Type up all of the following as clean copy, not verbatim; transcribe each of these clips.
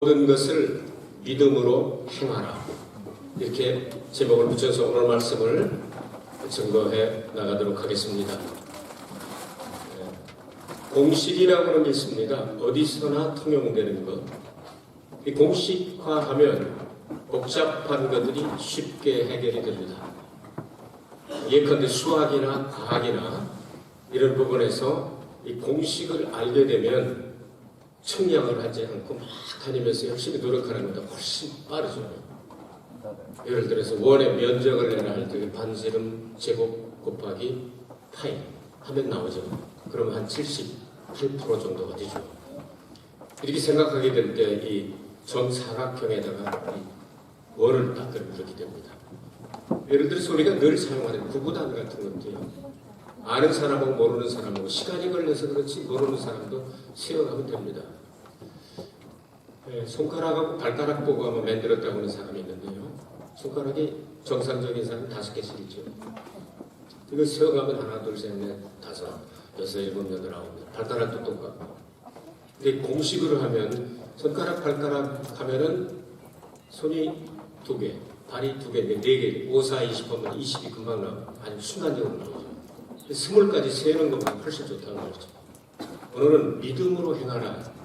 모든 것을 믿음으로 행하라. 이렇게 제목을 붙여서 오늘 말씀을 증거해 나가도록 하겠습니다. 공식이라고는 믿습니다. 어디서나 통용되는 것. 이 공식화하면 복잡한 것들이 쉽게 해결이 됩니다. 예컨대 수학이나 과학이나 이런 부분에서 이 공식을 알게 되면 청량을 하지 않고 막 다니면서 열심히 노력하는 것보다 훨씬 빠르죠. 예를 들어서 원의 면적을 내라 할 때 반지름 제곱 곱하기 파이 하면 나오죠. 그러면 한 78% 정도가 되죠. 이렇게 생각하게 될 때 이 정사각형에다가 원을 딱 그렇게 됩니다. 예를 들어서 우리가 늘 사용하는 구구단 같은 것도요. 아는 사람하고 모르는 사람하고 시간이 걸려서 그렇지 모르는 사람도 세어가면 됩니다. 손가락하고 발가락 보고 한번 만들었다고 하는 사람이 있는데요. 손가락이 정상적인 사람은 5개씩 있죠. 이거 세어가면 하나, 둘, 셋, 넷, 다섯, 여섯, 일곱, 여덟, 아홉. 발가락도 똑같고. 근데 공식으로 하면 손가락, 발가락 하면은 손이 2개, 발이 2개, 4개, 5, 4, 20 하면 20이 금방 나와요. 아니 순간적으로 나오죠. 20까지 세는 것보다 훨씬 좋다는 거죠. 오늘은 믿음으로 행하라.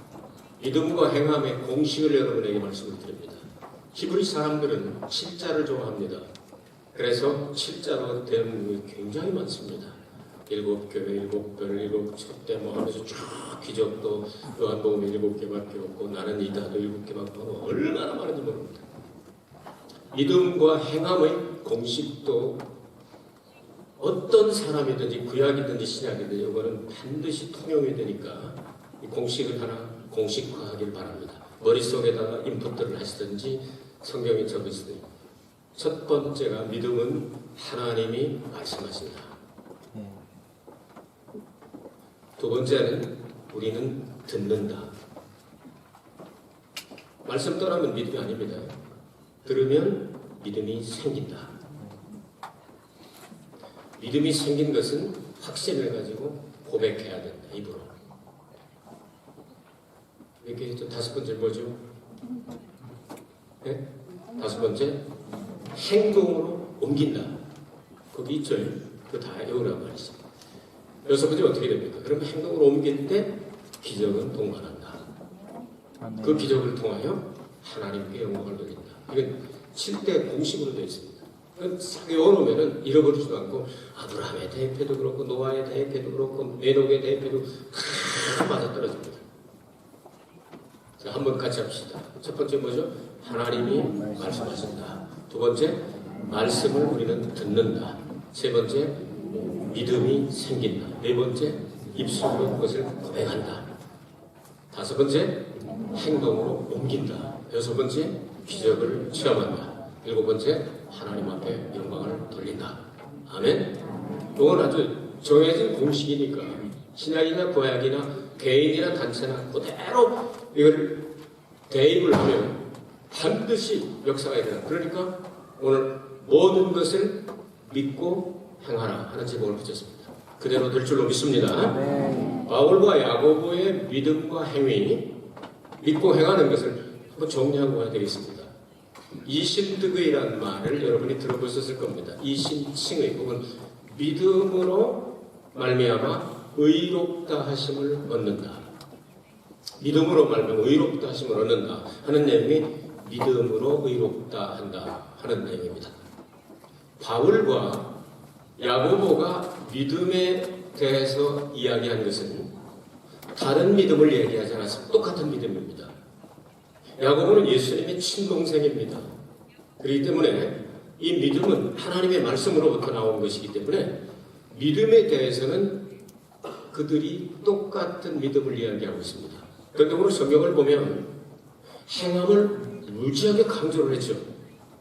믿음과 행함의 공식을 여러분에게 말씀을 드립니다. 히브리 사람들은 7자를 좋아합니다. 그래서 7자로 된 부분이 굉장히 많습니다. 7교회, 7별, 7촛대 뭐 하면서 쭉 기적도 요한복음 7개밖에 없고 나는 이다도 7개밖에 없고 얼마나 많은지 모릅니다. 믿음과 행함의 공식도 어떤 사람이든지 구약이든지 신약이든지 이거는 반드시 통용이 되니까 이 공식을 하나 공식화하길 바랍니다. 머릿속에다가 인풋들을 하시든지 성경에 적으시든지. 첫 번째가 믿음은 하나님이 말씀하신다. 두 번째는 우리는 듣는다. 말씀 떠나면 믿음이 아닙니다. 들으면 믿음이 생긴다. 믿음이 생긴 것은 확신을 가지고 고백해야 된다. 입으로. 이렇게 했죠. 5번째 뭐죠? 네? 5번째 행동으로 옮긴다. 거기 있죠. 그거 다 외우란 말이죠. 6번째 어떻게 됩니까? 그러면 행동으로 옮길 때 기적은 동반한다. 그 기적을 통하여 하나님께 영광을 돌린다. 이건 7대 공식으로 되어 있습니다. 싹 외워놓으면 잃어버리지도 않고 아브라함의 대표도 그렇고 노아의 대표도 그렇고 에녹의 대표도 다 맞아떨어집니다. 자, 한번 같이 합시다. 첫 번째 뭐죠? 하나님이 말씀하신다. 두 번째, 말씀을 우리는 듣는다. 세 번째, 믿음이 생긴다. 네 번째, 입술로 그것을 고백한다. 다섯 번째, 행동으로 옮긴다. 여섯 번째, 기적을 체험한다. 일곱 번째, 하나님 앞에 영광을 돌린다. 아멘. 이건 아주 정해진 공식이니까 신약이나 구약이나 개인이나 단체나 그대로 이걸 대입을 하면 반드시 역사가 일어나. 그러니까 오늘 모든 것을 믿고 행하라 하는 제목을 붙였습니다. 그대로 될 줄로 믿습니다. 바울과 야고보의 믿음과 행위, 믿고 행하는 것을 한번 정리하고 가야 되겠습니다. 이신득의라는 말을 여러분이 들어보셨을 겁니다. 이신칭의 혹은 믿음으로 말미암아 의롭다 하심을 얻는다. 믿음으로 말미암아 의롭다 하심을 얻는다 하는 내용이 믿음으로 의롭다 한다 하는 내용입니다. 바울과 야고보가 믿음에 대해서 이야기한 것은 다른 믿음을 얘기하지 않았습니다. 똑같은 믿음입니다. 야고보는 예수님의 친동생입니다. 그렇기 때문에 이 믿음은 하나님의 말씀으로부터 나온 것이기 때문에 믿음에 대해서는 그들이 똑같은 믿음을 이야기하고 있습니다. 그런데 오늘 성경을 보면 행함을 무지하게 강조를 했죠.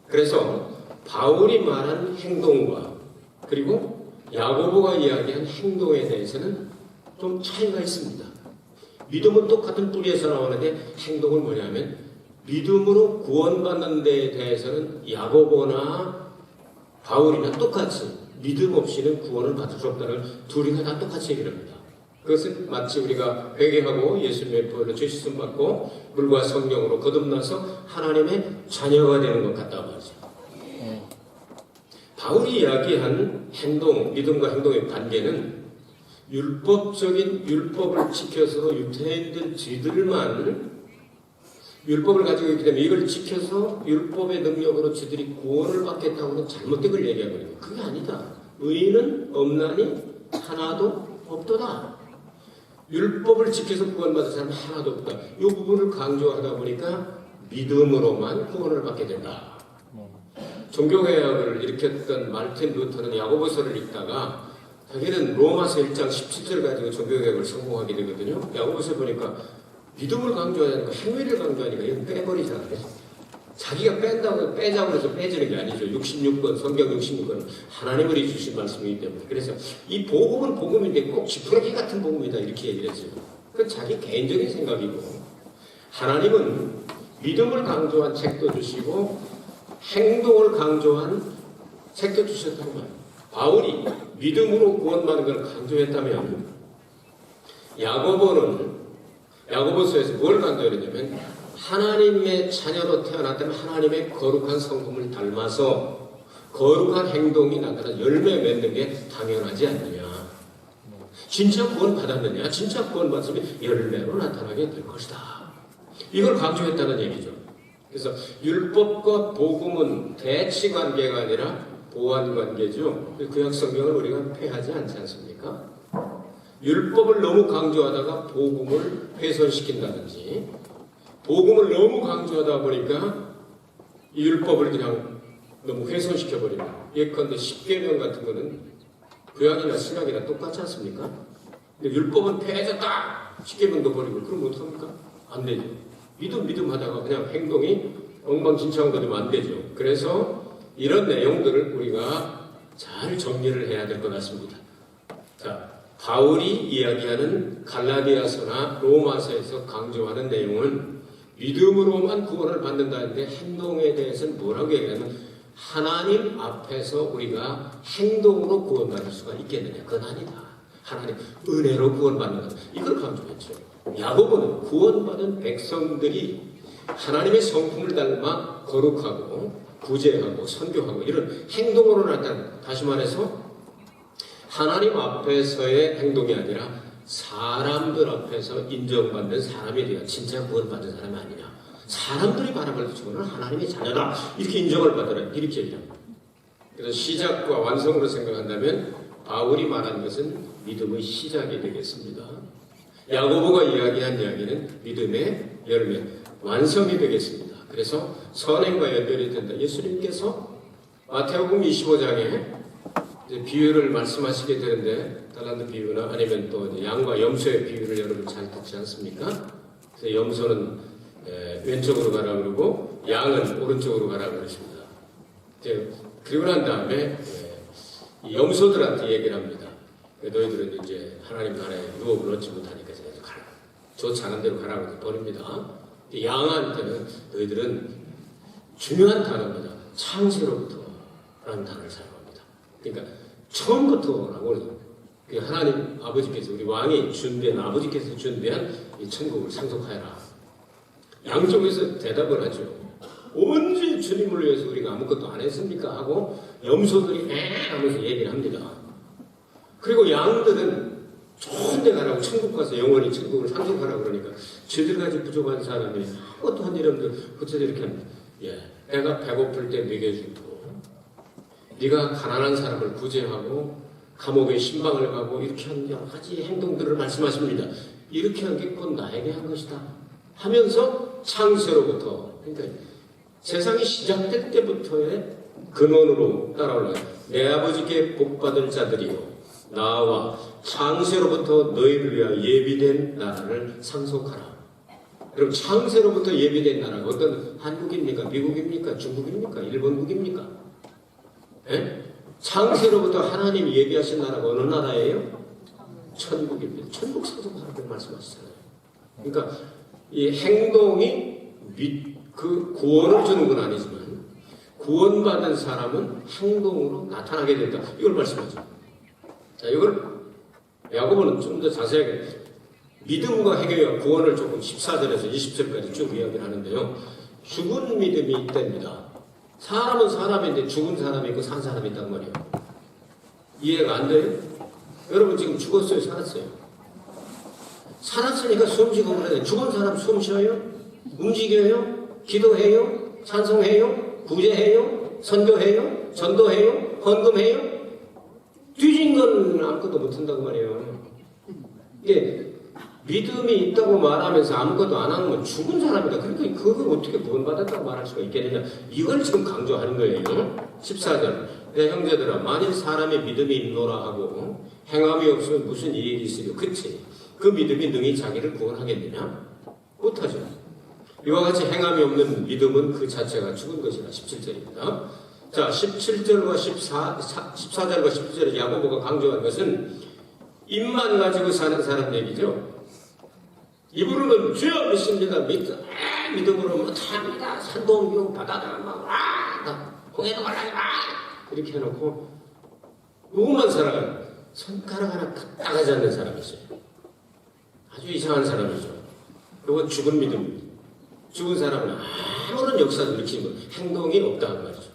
그래서 바울이 말한 행동과 그리고 야고보가 이야기한 행동에 대해서는 좀 차이가 있습니다. 믿음은 똑같은 뿌리에서 나오는데 행동은 뭐냐면 믿음으로 구원받는 데에 대해서는 야고보나 바울이나 똑같이 믿음 없이는 구원을 받을 수 없다는 둘이가 다 똑같이 얘기를 합니다. 그것은 마치 우리가 회개하고 예수님의 보혈로 죄씻음 받고 물과 성령으로 거듭나서 하나님의 자녀가 되는 것 같다 말이죠. 바울이 이야기한 행동, 믿음과 행동의 관계는 율법적인 율법을 지켜서 유대인들 쥐들만 율법을 가지고 있기 때문에 이걸 지켜서 율법의 능력으로 쥐들이 구원을 받겠다고는 잘못된 걸 얘기하고 있는 거예요. 그게 아니다. 의인은 없나니 하나도 없도다. 율법을 지켜서 구원받은 사람 하나도 없다. 이 부분을 강조하다 보니까 믿음으로만 구원을 받게 된다. 종교개혁을 일으켰던 마르틴 루터는 야고보서를 읽다가 자기는 로마서 1장 17절 가지고 종교개혁을 성공하게 되거든요. 야고보서 보니까 믿음을 강조하니까 행위를 강조하니까 이건 빼버리잖아요. 자기가 빼자고 해서 빼지는 게 아니죠. 66권, 성경 66권은 하나님을 주신 말씀이기 때문에. 그래서 이 복음은 복음인데 꼭 지푸라기 같은 복음이다 이렇게 얘기를 했어요. 그건 자기 개인적인 생각이고 하나님은 믿음을 강조한 책도 주시고 행동을 강조한 책도 주셨다는 말이에요. 바울이 믿음으로 구원받는 걸 강조했다면 야고보서에서 뭘 강조했냐면 하나님의 자녀로 태어났다면 하나님의 거룩한 성품을 닮아서 거룩한 행동이 나타나 열매 맺는 게 당연하지 않느냐. 진짜 구원 받았느냐. 진짜 구원 받으면 열매로 나타나게 될 것이다. 이걸 강조했다는 얘기죠. 그래서 율법과 복음은 대치 관계가 아니라 보완 관계죠. 구약 성경을 우리가 폐하지 않지 않습니까? 율법을 너무 강조하다가 복음을 훼손시킨다든지 복음을 너무 강조하다 보니까 이 율법을 그냥 너무 훼손시켜버리면 예컨대 십계명 같은 거는 구약이나 신약이나 똑같지 않습니까? 근데 율법은 폐해졌다! 십계명도 버리고 그럼 어떡합니까? 안 되죠. 믿음 하다가 그냥 행동이 엉망진창으로 되면 안 되죠. 그래서 이런 내용들을 우리가 잘 정리를 해야 될 것 같습니다. 자, 바울이 이야기하는 갈라디아서나 로마서에서 강조하는 내용은 믿음으로만 구원을 받는다는데 행동에 대해서는 뭐라고 얘기하면 하나님 앞에서 우리가 행동으로 구원받을 수가 있겠느냐. 그건 아니다. 하나님 은혜로 구원받는 것. 이걸 강조했죠. 야고보는 구원받은 백성들이 하나님의 성품을 닮아 거룩하고 구제하고 선교하고 이런 행동으로 나타난, 다시 말해서 하나님 앞에서의 행동이 아니라 사람들 앞에서 인정받는 사람에 대한 진짜 구원받은 사람이 아니냐. 사람들이 바라볼 때 저는 하나님의 자녀다. 이렇게 인정을 받아라. 이렇게 얘기합니다. 그래서 시작과 완성으로 생각한다면 바울이 말한 것은 믿음의 시작이 되겠습니다. 야고보가 이야기한 이야기는 믿음의 열매, 완성이 되겠습니다. 그래서 선행과 연결이 된다. 예수님께서 마태복음 25장에 비유를 말씀하시게 되는데 달란트 비유나 아니면 또 양과 염소의 비유를 여러분 잘 듣지 않습니까? 그래서 염소는 왼쪽으로 가라 그러고 양은 오른쪽으로 가라 그러십니다. 그리고 난 다음에 염소들한테 얘기를 합니다. 너희들은 이제 하나님 나라에 유업을 얻지 못하니까 이제 가라. 좋지 않은 대로 가라고 버립니다. 양한테는 너희들은 중요한 단어입니다. 창세로부터 라는 단어를 사용합니다. 그러니까 처음부터라고 하나님 아버지께서 우리 왕이 준비한 아버지께서 준비한 이 천국을 상속하여라. 양쪽에서 대답을 하죠. 언제 주님을 위해서 우리가 아무것도 안 했습니까? 하고 염소들이 하면서 얘기를 합니다. 그리고 양들은 좋은 데 가라고 천국 가서 영원히 천국을 상속하라고 그러니까 쥐들까지 부족한 사람이 아무것도 한 일 없는데 그때도 이렇게 합니다. 내가 배고플 때 먹여주고 네가 가난한 사람을 구제하고 감옥에 신방을 가고 이렇게 한 여러 가지 행동들을 말씀하십니다. 이렇게 한 게 곧 나에게 한 것이다 하면서 창세로부터 그러니까 세상이 시작될 때부터의 근원으로 따라올라요. 내 아버지께 복받을 자들이요 나와 창세로부터 너희를 위하여 예비된 나라를 상속하라. 그럼 창세로부터 예비된 나라가 어떤 한국입니까? 미국입니까? 중국입니까? 일본국입니까? 창세로부터 하나님이 예비하신 나라가 어느 나라예요? 천국입니다. 천국 상속하라고 말씀하시잖아요. 그러니까 이 행동이 그 구원을 주는 건 아니지만 구원받은 사람은 행동으로 나타나게 된다. 이걸 말씀하죠. 자, 이걸 야고보는 좀 더 자세하게 믿음과 회개와 구원을 조금 14절에서 20절까지 쭉 이야기를 하는데요. 죽은 믿음이 있답니다. 사람은 사람인데 죽은 사람이 있고 산 사람이 있단 말이에요. 이해가 안 돼요? 여러분 지금 죽었어요? 살았어요? 살았으니까 숨 쉬고 그래야 죽은 사람 숨 쉬어요? 움직여요? 기도해요? 찬송해요? 구제해요? 선교해요? 전도해요? 헌금해요? 뒤진 건 아무것도 못한다고 말이에요. 이게 믿음이 있다고 말하면서 아무것도 안 하는 건 죽은 사람이다. 그러니까 그걸 어떻게 구원받았다고 말할 수가 있겠느냐. 이걸 지금 강조하는 거예요. 14절. 내 형제들아 만일 사람의 믿음이 있노라 하고 행함이 없으면 무슨 이익이 있으려. 그치? 그 믿음이 능히 자기를 구원하겠느냐? 못하죠. 이와 같이 행함이 없는 믿음은 그 자체가 죽은 것이라. 17절입니다. 자, 17절과 14절과 17절에 야고보가 강조한 것은 입만 가지고 사는 사람 얘기죠. 입으로는 주여 믿습니다. 믿음으로 뭐 다 합니다. 산도 옮기고 바다다 막 공해도 갈라고 이렇게 해놓고 누구만 살아가요. 손가락 하나 따가지 않는 사람이 있어요. 아주 이상한 사람이죠. 이건 죽은 믿음입니다. 죽은 사람은 아무런 역사를 일으키는 것, 행동이 없다는 말이죠.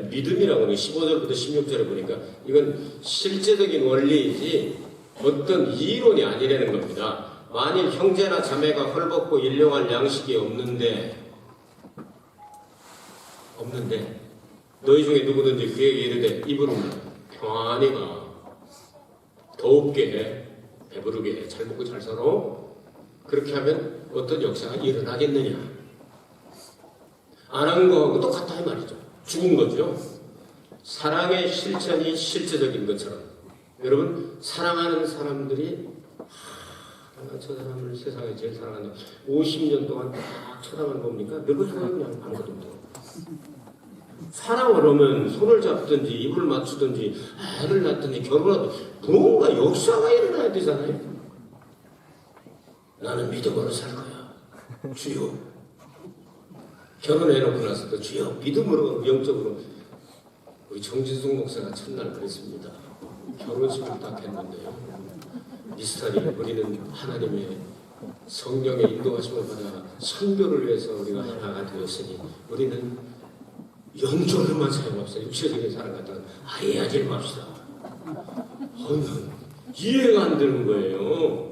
믿음이라고 하는 15절부터 16절에 보니까 이건 실제적인 원리이지 어떤 이론이 아니라는 겁니다. 만일 형제나 자매가 헐벗고 일용할 양식이 없는데 너희 중에 누구든지 그에게 이르되 입으로 평안히 가 더웁게 해 배부르게 해 잘 먹고 잘 살아 그렇게 하면 어떤 역사가 일어나겠느냐. 안 한 거하고 똑같다 이 말이죠. 죽은 거죠. 사랑의 실천이 실제적인 것처럼 여러분 사랑하는 사람들이 저 사람을 세상에 제일 사랑한다. 50년 동안 딱 쳐다만 봅니까? 늙어 죽어요 그냥 아무것도 없고. 사랑을 하면 손을 잡든지 입을 맞추든지 애를 낳든지 결혼하든지 뭔가 역사가 일어나야 되잖아요. 나는 믿음으로 살 거야. 주여. 결혼해놓고 나서도 주여 믿음으로 영적으로 우리 정진숙 목사가 첫날 그랬습니다. 결혼식을 딱 했는데요. 미스터리 우리는 하나님의 성령의 인도하심을 받아 선교를 위해서 우리가 하나가 되었으니 우리는 영적으로만 사용합시다. 육체적인 사람 같다면 아예 하지 맙시다. 이해가 안 되는 거예요.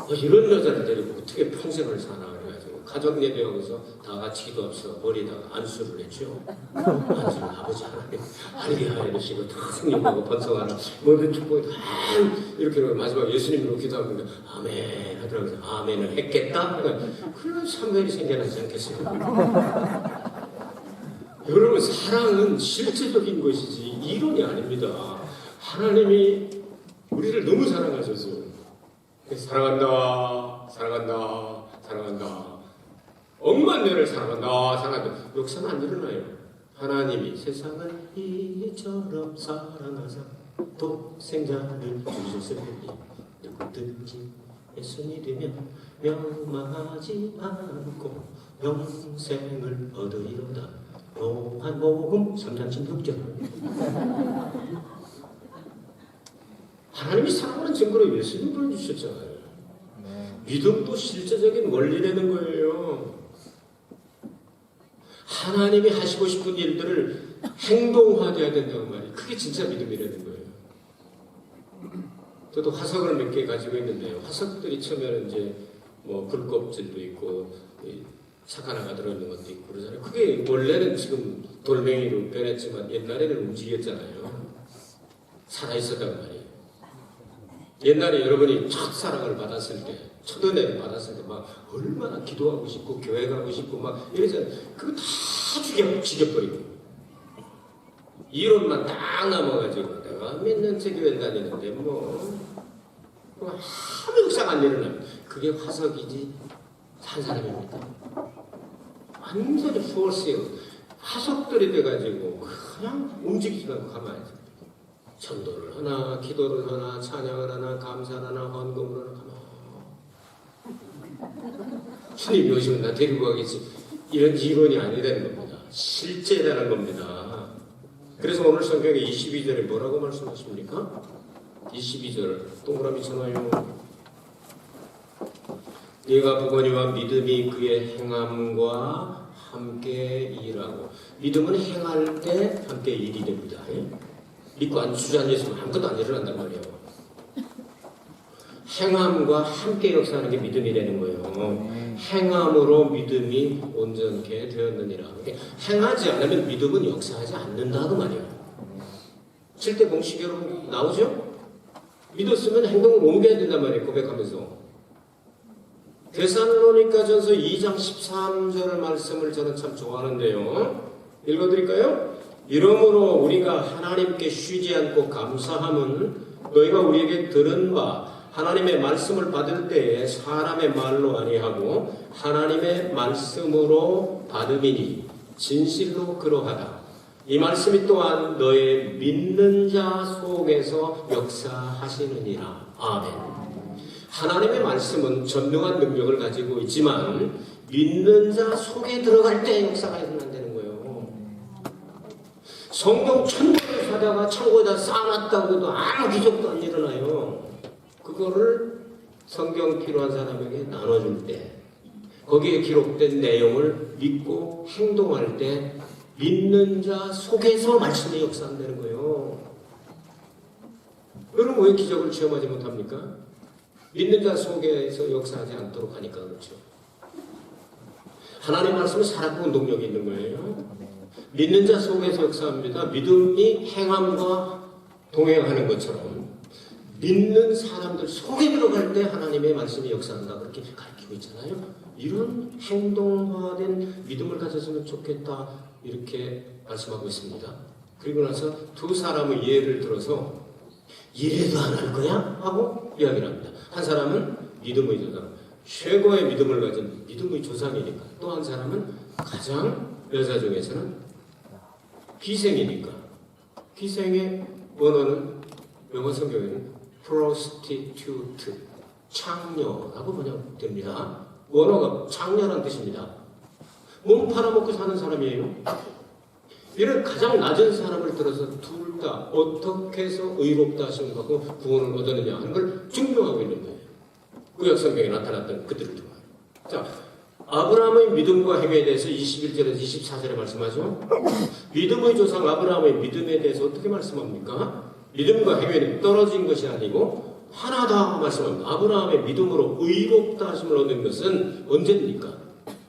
이런 여자를 데리고 어떻게 평생을 사나 그래가지고 가족 예배하고서 다 같이 기도합시다. 머리에다가 안수를 했죠. 안수를 아버지 하나님 알게 하여 주시고 다 승리하고 번성하라 모든 축복이 다 이렇게 마지막 예수님으로 기도하는데 아멘 하더라고요. 아멘을 했겠다. 그러면 참회이 생겨나지 않겠어요? 여러분 사랑은 실제적인 것이지 이론이 아닙니다. 하나님이 우리를 너무 사랑하셔서 사랑한다 사랑한다 사랑한다 억만 년을 사랑한다 역사는 안 일어나요. 하나님이 세상을 이처럼 사랑하사 독생자를 주셨으니 누구든지 예수 믿으면 멸망하지 않고 영생을 얻으리로다. 요한복음 3장 16절. 하나님이 사랑하는 증거로 예수님 보여주셨잖아요. 믿음도 실제적인 원리라는 거예요. 하나님이 하시고 싶은 일들을 행동화돼야 된다고 말이에요. 그게 진짜 믿음이라는 거예요. 저도 화석을 몇 개 가지고 있는데요. 화석들이 처음에는 이제 뭐 굴껍질도 있고 사카나가 들어있는 것도 있고 그러잖아요. 그게 원래는 지금 돌멩이로 변했지만 옛날에는 움직였잖아요. 살아있었단 말이에요. 옛날에 여러분이 첫사랑을 받았을 때, 첫 은혜를 받았을 때 막 얼마나 기도하고 싶고 교회 가고 싶고 막 이러잖아요. 그거 다 죽여버리고 이론만 딱 남아가지고 내가 몇 년째 교회 다니는데 뭐 아무 역사가 안 일어나요. 그게 화석이지 산 사람입니까? 완전히 폴스예요. 화석들이 돼가지고 그냥 움직이지 않고 가만히 있어요. 전도를 하나, 기도를 하나, 찬양을 하나, 감사를 하나, 헌금을 하나, 가만. 주님이 오시면 나 데리고 가겠지. 이런 이론이 아니라는 겁니다. 실제라는 겁니다. 그래서 오늘 성경에 22절에 뭐라고 말씀하십니까? 22절 동그라미 쳐놔요. 네가 보거니와 믿음이 그의 행함과 함께 일하고. 믿음은 행할 때 함께 일이 됩니다. 믿고 안 주저앉아있으면 아무것도 안 일어난단 말이에요. 행함과 함께 역사하는 게 믿음이 되는 거예요. 행함으로 믿음이 온전케 되었느니라. 행하지 않으면 믿음은 역사하지 않는다 그 말이에요. 7대 공식 여러분 나오죠? 믿었으면 행동을 옮겨야 된단 말이에요. 고백하면서. 데살로니가전서 2장 13절 말씀을 저는 참 좋아하는데요. 읽어드릴까요? 이러므로 우리가 하나님께 쉬지 않고 감사함은 너희가 우리에게 들은 바 하나님의 말씀을 받을 때에 사람의 말로 아니하고 하나님의 말씀으로 받음이니 진실로 그러하다. 이 말씀이 또한 너의 믿는 자 속에서 역사하시느니라. 아멘. 하나님의 말씀은 전능한 능력을 가지고 있지만 믿는 자 속에 들어갈 때 역사가 일어난다는 거예요. 성경 천국을 사다가 창고에다 쌓아놨다고 해도 아무 기적도 안 일어나요. 그거를 성경 필요한 사람에게 나눠줄 때 거기에 기록된 내용을 믿고 행동할 때 믿는 자 속에서 말씀이 역사한다는 거예요. 여러분 왜 기적을 체험하지 못합니까? 믿는 자 속에서 역사하지 않도록 하니까 그렇죠. 하나님 말씀은 살아있고 운동력이 있는 거예요. 믿는 자 속에서 역사합니다. 믿음이 행함과 동행하는 것처럼 믿는 사람들 속에 들어갈 때 하나님의 말씀이 역사한다 그렇게 가르치고 있잖아요. 이런 행동화된 믿음을 가졌으면 좋겠다 이렇게 말씀하고 있습니다. 그리고 나서 두 사람의 예를 들어서 이래도 안 할 거야? 하고 이야기를 합니다. 한 사람은 믿음의 조상, 최고의 믿음을 가진 믿음의 조상이니까. 또 한 사람은 가장 여자 중에서는 기생이니까. 기생의 원어는 영어 성경에는 prostitute, 창녀라고 번역됩니다. 원어가 창녀라는 뜻입니다. 몸 팔아먹고 사는 사람이에요. 이런 가장 낮은 사람을 들어서 둘 다 어떻게 해서 의롭다 하심을 받고 구원을 얻었느냐 하는 걸 증명하고 있는 거예요. 구약 성경에 나타났던 그들을 통하여. 자, 아브라함의 믿음과 행위에 대해서 21절에서 24절에 말씀하죠. 믿음의 조상 아브라함의 믿음에 대해서 어떻게 말씀합니까? 믿음과 행위는 떨어진 것이 아니고 하나다 말씀합니다. 아브라함의 믿음으로 의롭다 하심을 얻는 것은 언제입니까?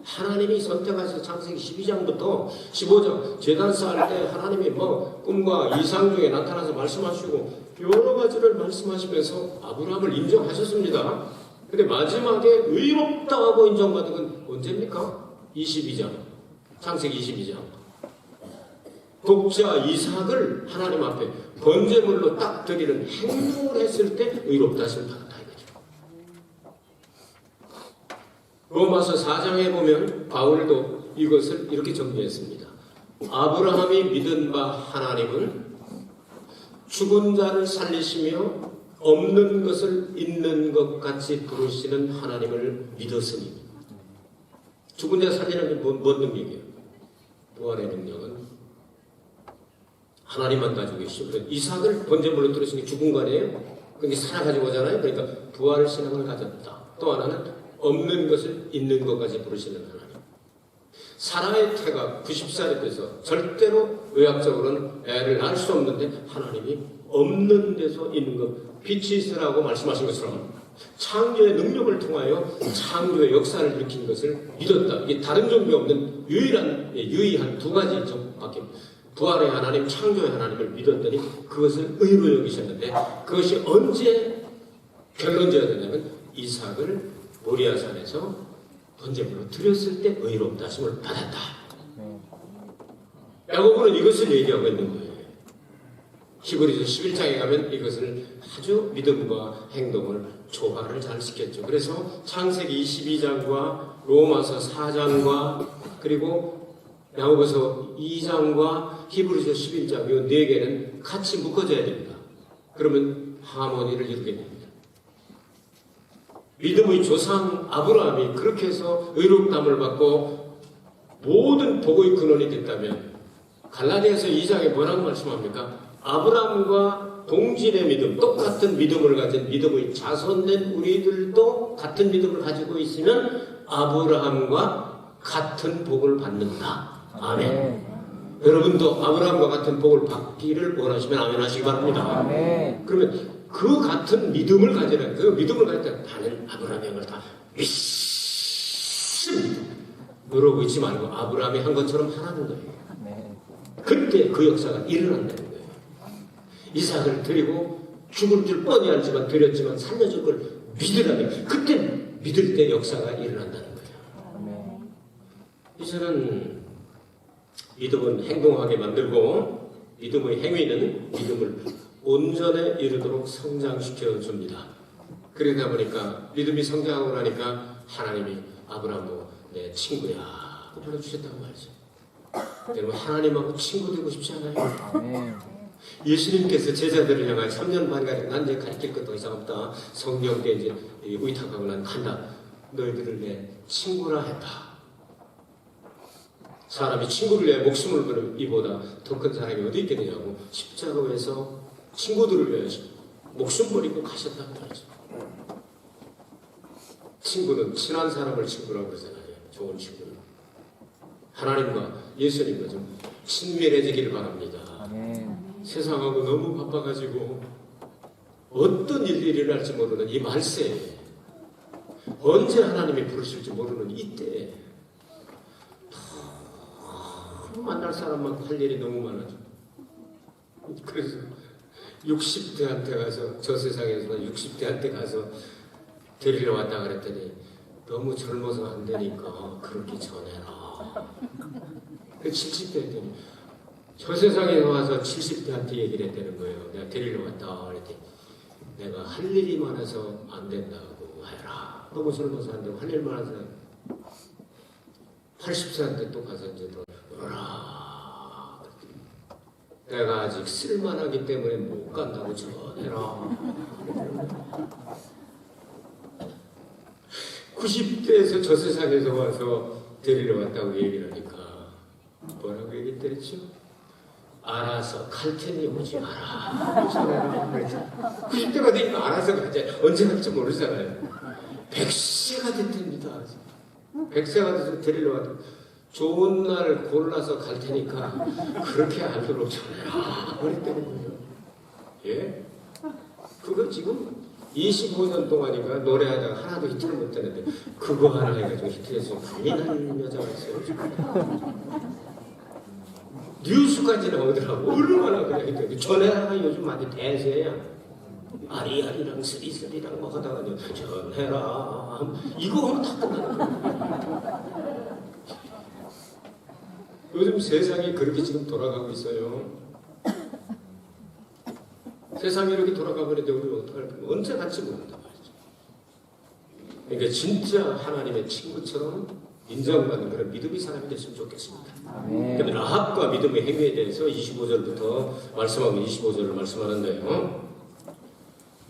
하나님이 선택하셔서 창세기 12장부터 15장 제단 쌓을 때 하나님이 꿈과 이상 중에 나타나서 말씀하시고 여러 가지를 말씀하시면서 아브라함을 인정하셨습니다. 근데 마지막에 의롭다 하고 인정받은 건 언제입니까? 22장 창세기 22장 독자 이삭을 하나님 앞에 번제물로 딱 드리는 행동을 했을 때 의롭다 하심을 받았다. 로마서 4장에 보면 바울도 이것을 이렇게 정리했습니다. 아브라함이 믿은 바 하나님은 죽은 자를 살리시며 없는 것을 있는 것 같이 부르시는 하나님을 믿었으니. 죽은 자 살리는 게 뭔 능력이에요? 부활의 능력은 하나님만 가지고 계시죠. 이삭을 번제물로 들으신 게 죽은 거 아니에요? 그게 살아가지고 오잖아요. 그러니까 부활 신앙을 가졌다. 또 하나는 없는 것을 있는 것까지 부르시는 하나님. 사라의 태가 90살이 돼서 절대로 의학적으로는 애를 낳을 수 없는데 하나님이 없는 데서 있는 것, 빛이 있으라고 말씀하신 것처럼 창조의 능력을 통하여 창조의 역사를 일으킨 것을 믿었다. 이게 다른 종교 없는 유의한 두 가지 밖에 부활의 하나님, 창조의 하나님을 믿었더니 그것을 의로 여기셨는데 그것이 언제 결론지어야 되냐면 이삭을 모리아산에서 번제물로 드렸을 때 의롭다 하심을 받았다. 야고보는 이것을 얘기하고 있는 거예요. 히브리서 11장에 가면 이것을 아주 믿음과 행동을 조화를 잘 시켰죠. 그래서 창세기 22장과 로마서 4장과 그리고 야고보서 2장과 히브리서 11장 이 네 개는 같이 묶어져야 됩니다. 그러면 하모니를 이루게 됩니다. 믿음의 조상 아브라함이 그렇게 해서 의롭다함을 받고 모든 복의 근원이 됐다면 갈라디아서 2장에 뭐라고 말씀합니까? 아브라함과 동질의 믿음, 똑같은 믿음을 가진 믿음의 자손된 우리들도 같은 믿음을 가지고 있으면 아브라함과 같은 복을 받는다. 아멘. 여러분도 아브라함과 같은 복을 받기를 원하시면 아멘 하시기 바랍니다. 아멘. 그러면 그 같은 믿음을 가지라. 그 믿음을 가질 때 나는 아브라함의 걸 다 믿습니다. 그러고 있지 말고 아브라함이 한 것처럼 하라는 거예요. 그때 그 역사가 일어난다는 거예요. 이삭을 드리고 죽을 줄 뻔히 알지만 드렸지만 살려줄 걸 믿으라면 그때 믿을 때 역사가 일어난다는 거예요. 이제는 믿음은 행동하게 만들고 믿음의 행위는 믿음을 온전에 이르도록 성장시켜 줍니다. 그러다 보니까 믿음이 성장하고 나니까 하나님이 아브라함도 내 친구야 불러주셨다고 말이죠. 여러분 하나님하고 친구 되고 싶지 않아요? 예수님께서 제자들을 향하여 3년 반가량 난 이제 가르칠 것도 이상 없다. 성령 때 이제 의탁하고 난 간다. 너희들을 내 친구라 했다. 사람이 친구를 위해 목숨을 거는 이보다 더 큰 사랑이 어디 있겠느냐고 십자가에서 친구들을 위해 목숨 버리고 가셨다고 말이죠. 친구는 친한 사람을 친구라고 그러잖아요. 좋은 친구는. 하나님과 예수님과 좀 친밀해지기를 바랍니다. 세상하고 너무 바빠가지고 어떤 일이 일어날지 모르는 이 말세에 언제 하나님이 부르실지 모르는 이때에 만날 사람만 할 일이 너무 많아져. 그래서 60대한테 가서 저 세상에서 60대한테 가서 데리러 왔다 그랬더니 너무 젊어서 안 되니까 그렇게 전해라. 70대 했더니 저 세상에 와서 70대한테 얘기를 했다는 거예요. 내가 데리러 왔다 그랬더니 내가 할 일이 많아서 안 된다고 해라. 너무 젊어서 안 되고 할 일 많아서 80세한테 또 가서 이제 더 오라. 내가 아직 쓸만하기 때문에 못 간다고 전해라. 90대에서 저 세상에서 와서 데리러 왔다고 얘기를 하니까 뭐라고 얘기했댔죠? 알아서 갈 테니 오지 마라. 90대가 되니까 알아서 가지. 언제 갈지 모르잖아요. 100세가 됐답니다. 100세가 돼서 데리러 왔다. 좋은 날 골라서 갈 테니까 그렇게 알도록 전해라. 그랬다는 거예요. 예? 그거 지금 25년 동안인가 노래하다가 하나도 히트를 못했는데 그거 하나 해가지고 히트해서 난리 나는 여자가 있어요. 뉴스까지 나오더라고. 얼마나 그래 히트. 전해라가 요즘 많이 대세야. 아리아리랑 스리스리랑 뭐 하다가 전해라. 이거 하면 다 끝나는 거야. 요즘 세상이 그렇게 지금 돌아가고 있어요. 세상이 이렇게 돌아가고 있는데 우리가 어떡할 거야? 언제 갈지 모른단 말이죠. 그러니까 진짜 하나님의 친구처럼 인정받는 그런 믿음의 사람이 됐으면 좋겠습니다. 그런데 라합과 믿음의 행위에 대해서 25절부터 말씀하고 25절을 말씀하는데요.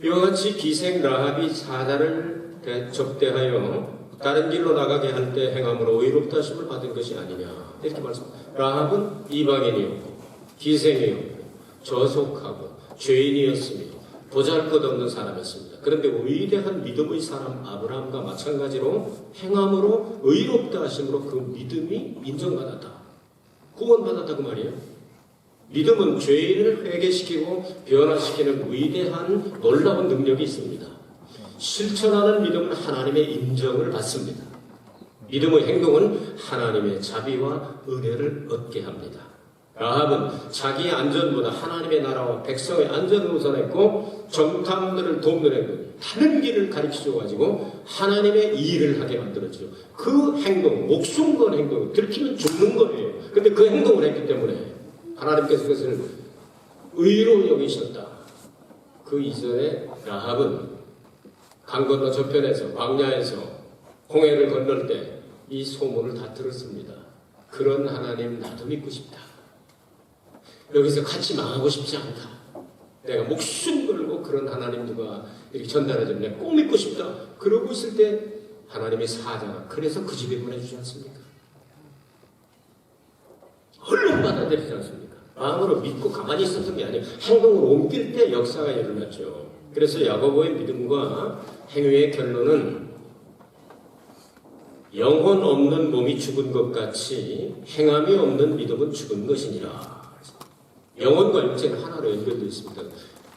이와 같이 기생 라합이 사자를 접대하여 다른 길로 나가게 할 때 행함으로 의롭다 하심을 받은 것이 아니냐. 이렇게 말씀. 라합은 이방인이었고 기생이었고 저속하고 죄인이었으며 보잘것없는 사람이었습니다. 그런데 위대한 믿음의 사람 아브라함과 마찬가지로 행함으로 의롭다 하심으로 그 믿음이 인정받았다. 구원받았다 그 말이에요. 믿음은 죄인을 회개시키고 변화시키는 위대한 놀라운 능력이 있습니다. 실천하는 믿음은 하나님의 인정을 받습니다. 믿음의 행동은 하나님의 자비와 은혜를 얻게 합니다. 라합은 자기의 안전보다 하나님의 나라와 백성의 안전을 우선했고 정탐들을 돕는 행동, 다른 길을 가르쳐줘가지고 하나님의 일을 하게 만들었죠. 그 행동, 목숨 건 행동, 들키면 죽는 거예요. 근데 그 행동을 했기 때문에 하나님께서 그것을 의로 여기셨다. 그 이전에 라합은 강 건너 저편에서 광야에서 홍해를 건널 때 이 소문을 다 들었습니다. 그런 하나님 나도 믿고 싶다. 여기서 같이 망하고 싶지 않다. 내가 목숨 걸고 그런 하나님 누가 이렇게 전달해주면 내가 꼭 믿고 싶다. 그러고 있을 때 하나님의 사자가 그래서 그 집에 보내주지 않습니까? 얼른 받아들이지 않습니까? 마음으로 믿고 가만히 있었던 게 아니에요. 행동으로 옮길 때 역사가 일어났죠. 그래서 야고보의 믿음과 행위의 결론은 영혼 없는 몸이 죽은 것 같이 행함이 없는 믿음은 죽은 것이니라. 영혼과 육체는 하나로 연결되어 있습니다.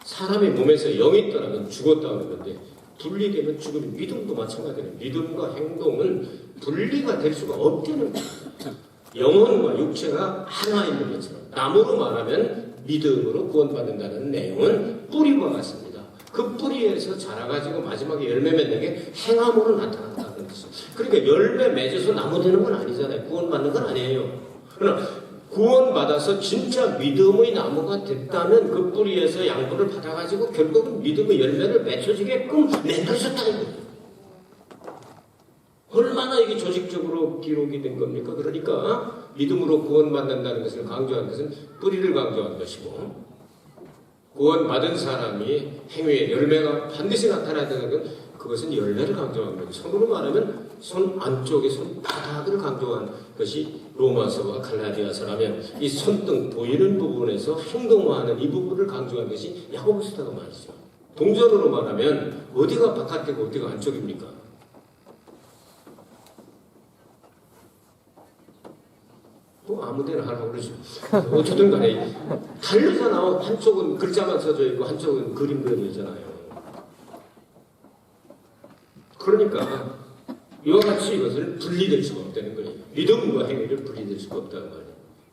사람의 몸에서 영이 떠나면 죽었다는 건데 분리되면 죽으면 믿음도 마찬가지예요. 믿음과 행동은 분리가 될 수가 없다는 거예요. 영혼과 육체가 하나 있는 것처럼 나무로 말하면 믿음으로 구원받는다는 내용은 뿌리와 같습니다. 그 뿌리에서 자라가지고 마지막에 열매 맺는 게 행함으로 나타난다는 것이죠. 그러니까 열매 맺어서 나무 되는 건 아니잖아요. 구원받는 건 아니에요. 그러나 구원받아서 진짜 믿음의 나무가 됐다면 그 뿌리에서 양분을 받아가지고 결국은 믿음의 열매를 맺혀지게끔 만들어졌다는 거예요. 얼마나 이게 조직적으로 기록이 된 겁니까? 그러니까 믿음으로 구원받는다는 것을 강조한 것은 뿌리를 강조한 것이고 구원받은 사람이 행위의 열매가 반드시 나타나야 되는 건 그것은 열매를 강조한 거죠. 손으로 말하면 손 안쪽에 손바닥을 강조한 것이 로마서와 갈라디아서라면 이 손등 보이는 부분에서 행동화하는 이 부분을 강조한 것이 야고보서다가 말이죠. 동전으로 말하면 어디가 바깥이고 어디가 안쪽입니까? 뭐 아무데나 하라고 그러죠. 어쨌든 간에 다르잖아. 한쪽은 글자만 써져 있고 한쪽은 그림 그려져 있잖아요. 그러니까 이와 같이 이것을 분리될 수가 없다는 거예요. 믿음과 행위를 분리될 수가 없다는 거예요.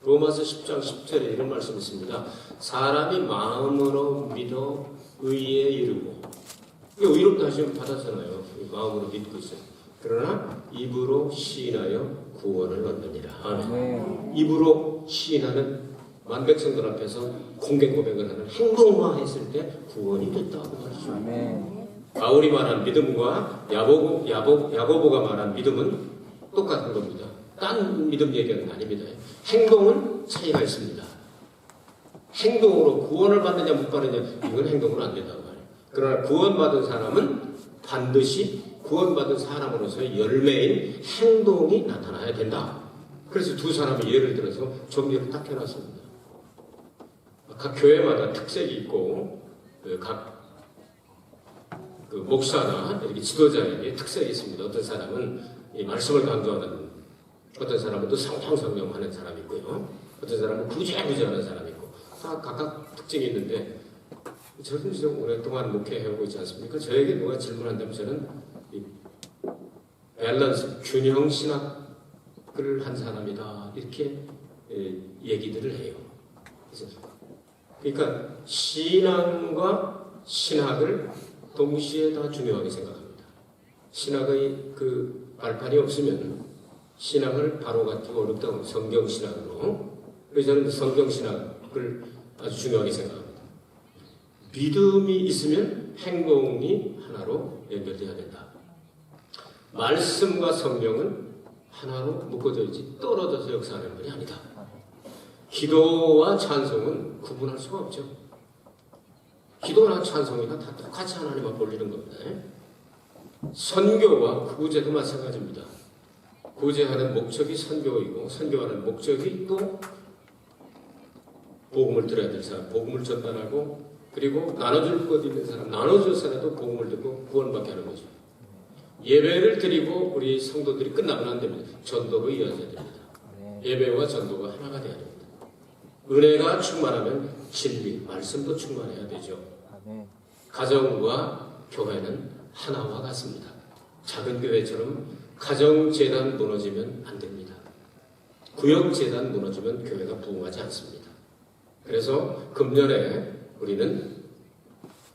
로마서 10장 10절에 이런 말씀이 있습니다. 사람이 마음으로 믿어 의에 이르고 의롭다 하시면 받았잖아요. 마음으로 믿고 있어요. 그러나 입으로 시인하여 구원을 얻느니라. 아멘. 입으로 시인하는 만백성들 앞에서 공개 고백을 하는 행동화했을 때 구원이 됐다고 말이죠. 아멘. 바울이 말한 믿음과 야고보가 말한 믿음은 똑같은 겁니다. 딴 믿음 얘기하는 거 아닙니다. 행동은 차이가 있습니다. 행동으로 구원을 받느냐 못 받느냐 이건 행동으로 안 된다고 말이에요. 그러나 구원받은 사람은 반드시 구원받은 사람으로서의 열매인 행동이 나타나야 된다. 그래서 두 사람이 예를 들어서 정리를 딱 해놨습니다. 각 교회마다 특색이 있고 각 목사나 이렇게 지도자에게 특색이 있습니다. 어떤 사람은 이 말씀을 강조하는, 어떤 사람은 또 성령하는 사람이 있고요. 어떤 사람은 구제하는 사람이 있고 다 각각 특징이 있는데 저는 좀 오랫동안 목회해오고 있지 않습니까? 저에게 누가 질문한다면 저는 이 밸런스, 균형 신학을 한 사람이다 이렇게 얘기들을 해요. 그러니까 신앙과 신학을 동시에 다 중요하게 생각합니다. 신학의 그 발판이 없으면 신학을 바로 갖기 어렵다고 성경신학으로. 그래서 저는 성경신학을 아주 중요하게 생각합니다. 믿음이 있으면 행동이 하나로 연결되어야 된다. 말씀과 성령은 하나로 묶어져 있지 떨어져서 역사하는 것이 아니다. 기도와 찬송은 구분할 수가 없죠. 기도나 찬송이나 다 똑같이 하나님 앞에 올리는 겁니다. 선교와 구제도 마찬가지입니다. 구제하는 목적이 선교이고 선교하는 목적이 또 복음을 들어야 될 사람, 복음을 전달하고 그리고 나눠줄 것 있는 사람, 나눠줘서라도 복음을 듣고 구원받게 하는 거죠. 예배를 드리고 우리 성도들이 끝나면 안 됩니다. 전도로 이어져야 됩니다. 예배와 전도가 하나가 되어야 됩니다. 은혜가 충만하면 진리, 말씀도 충만해야 되죠. 가정과 교회는 하나와 같습니다. 작은 교회처럼 가정재단 무너지면 안 됩니다. 구역재단 무너지면 교회가 부흥하지 않습니다. 그래서 금년에 우리는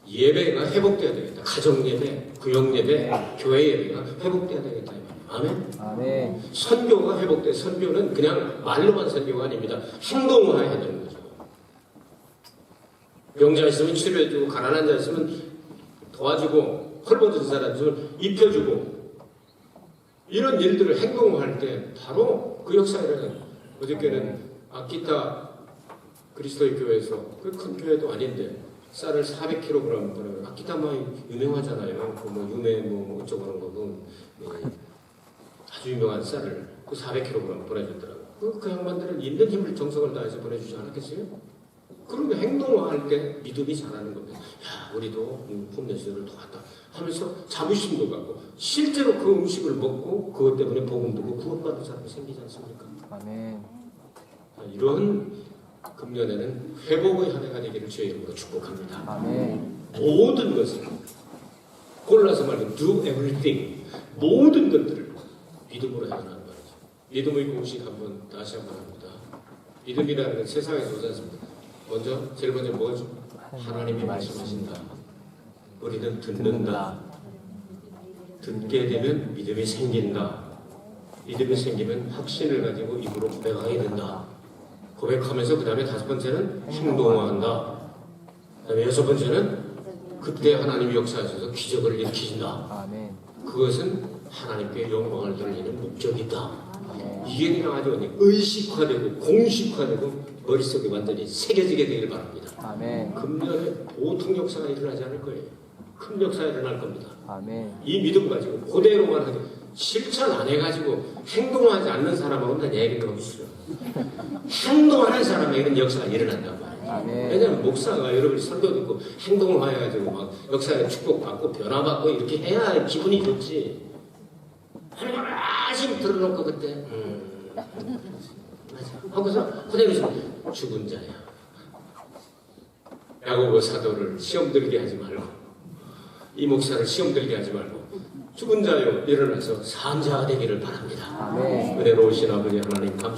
예배가 회복돼야 되겠다. 가정예배, 구역예배, 교회예배가 회복돼야 되겠다. 아멘? 아멘. 선교가 회복돼. 선교는 그냥 말로만 선교가 아닙니다. 행동화해야 되는 거죠. 병자 있으면 치료해주고 가난한 자 있으면 도와주고 헐벗은 사람 있으면 입혀주고 이런 일들을 행동화할 때 바로 그 역사에 일어나요. 어저께는 아키타 그리스도의 교회에서 그 큰 교회도 아닌데 쌀을 400kg 보내면 아키타마이 유명하잖아요. 그 뭐 유메 뭐 어쩌고 하는 거고 아주 유명한 쌀을 그 400kg 보내줬더라고요. 그 양반들은 있는 힘을 정성을 다해서 보내주지 않았겠어요? 그러면 행동할 때 믿음이 자라는 겁니다. 야, 우리도 홈레스를 도왔다 하면서 자부심도 갖고 실제로 그 음식을 먹고 그것 때문에 복음 듣고 구원받는 사람이 생기지 않습니까? 아멘. 이런 금년에는 회복의 한 해가 되기를 주의 이름으로 축복합니다. 아멘. 모든 것을 골라서 말하면 do everything 모든 것들을 믿음으로 해나가는 말이죠. 믿음의 공식 한번 다시 한번 합니다. 믿음이라는 건 세상에서 오지 않습니다. 제일 먼저 뭐죠? 하나님이 말씀하신다. 우리는 듣는다. 듣게 되면 믿음이 생긴다. 믿음이 생기면 확신을 가지고 입으로 고백하게 된다. 고백하면서 그 다음에 5번째는 행동한다. 그 다음에 6번째는 그때 하나님이 역사하셔서 기적을 일으키신다. 아멘. 그것은 하나님께 영광을 돌리는 목적이다. 아멘. 이게 그냥 아주 의식화되고 공식화되고 머릿속에 완전히 새겨지게 되기를 바랍니다. 아멘. 금년에 보통 역사가 일어나지 않을 거예요. 큰 역사가 일어날 겁니다. 아멘. 이 믿음 가지고 그대로만 하지 실천 안 해가지고 행동하지 않는 사람하고는 난 얘기를 하기 싫어. 행동하는 사람에게는 역사가 일어난단 말이에요. 아멘. 왜냐하면 목사가 여러분이 설교 듣고 행동을 해가지고 막 역사에 축복받고 변화받고 이렇게 해야 기분이 좋지. 하나님 하나씩 들어놓고 그때 맞아. 하고서 그대로 죽은 자야. 야고보 사도를 시험 들게 하지 말고 이 목사를 시험 들게 하지 말고 죽은 자요 일어나서 산 자가 되기를 바랍니다. 아멘. 은혜로우신 아버지 하나님 감사합니다.